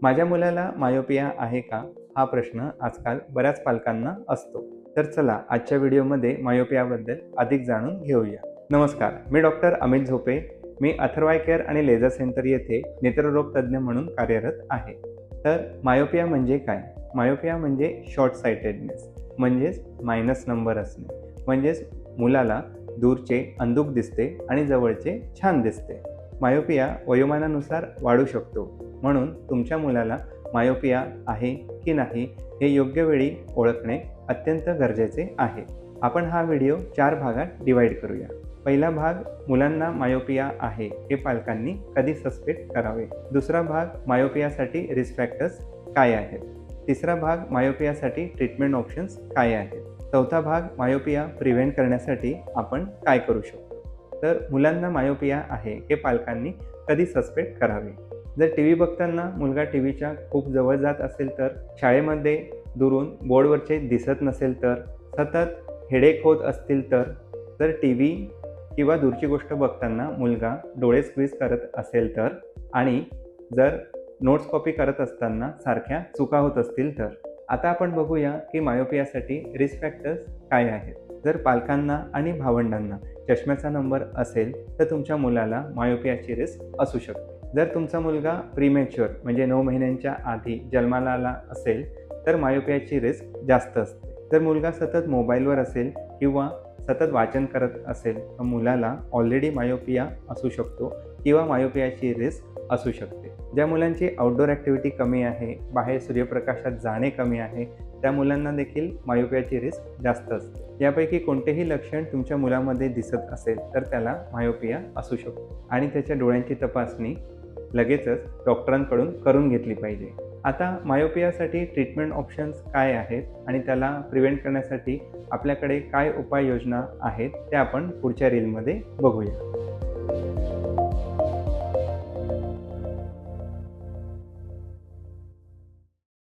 माझ्या मुलाला मायोपिया आहे का? हा प्रश्न आजकाल बऱ्याच पालकांना असतो. तर चला आजच्या व्हिडिओमध्ये मायोपियाबद्दल अधिक जाणून घेऊया. नमस्कार, मी doctor Amit Zope. Me Atharva I care आणि लेझर सेंटर येथे नेत्ररोग तज्ज्ञ म्हणून कार्यरत आहे. तर मायोपिया म्हणजे काय? मायोपिया म्हणजे शॉर्ट साइटेडनेस, म्हणजेच मायनस नंबर असणे. म्हणजेच मुलाला दूरचे अंधुक दिसते आणि जवळचे छान दिसते. मायोपिया वयोमानानुसार वाढू शकतो, म्हणून तुमच्या मुलाला मायोपिया आहे की नाही हे योग्य वेळी ओळखणे अत्यंत गरजेचे आहे. आपण हा व्हिडिओ 4 भागात डिवाइड करूया. पहिला भाग, मुलांना मायोपिया आहे हे पालकांनी कधी सस्पेक्ट करावे. दुसरा भाग, मायोपियासाठी रिस्क फॅक्टर्स काय आहेत. तिसरा भाग, मायोपियासाठी ट्रीटमेंट ऑप्शन्स काय आहेत. चौथा भाग, मायोपिया प्रिव्हेंट करण्यासाठी आपण काय करू शकतो. तर मुलांना मायोपिया आहे हे पालकांनी कधी सस्पेक्ट करावे. जर टी व्ही बघताना मुलगा टी व्हीच्या खूप जवळ जात असेल तर, शाळेमध्ये दुरून बोर्डवरचे दिसत नसेल तर, सतत हेडेक होत असतील तर टी व्ही किंवा दूरची गोष्ट बघताना मुलगा डोळे स्क्वीज करत असेल तर, आणि जर नोट्स कॉपी करत असताना सारख्या चुका होत असतील तर. आता आपण बघूया की मायोपियासाठी रिस्क फॅक्टर्स काय आहेत. जर पालकांना आणि भावंडांना चष्म्याचा नंबर असेल तर तुमच्या मुलाला मायोपियाची रिस्क असू शकते. जर तुमचा मुलगा प्रीमॅच्युअर म्हणजे 9 महिन्यांच्या आधी जन्माला आला असेल तर मायोपियाची रिस्क जास्त असते. जर मुलगा सतत मोबाईलवर असेल किंवा सतत वाचन करत असेल तर मुलाला ऑलरेडी मायोपिया असू शकतो किंवा मायोपियाची रिस्क असू शकते. ज्या मुलांची आउटडोर ॲक्टिव्हिटी कमी आहे, बाहेर सूर्यप्रकाशात जाणे कमी आहे, त्या मुलांना देखील मायोपियाची रिस्क जास्त असते. यापैकी कोणतेही लक्षण तुमच्या मुलामध्ये दिसत असेल तर त्याला मायोपिया असू शकतो आणि त्याच्या डोळ्यांची तपासणी लगेचच डॉक्टरांकडून करून घेतली पाहिजे. आता मायोपियासाठी ट्रीटमेंट ऑप्शन्स काय आहेत आणि त्याला प्रिव्हेंट करण्यासाठी आपल्याकडे काय उपाययोजना आहेत ते आपण पुढच्या रीलमध्ये बघूया.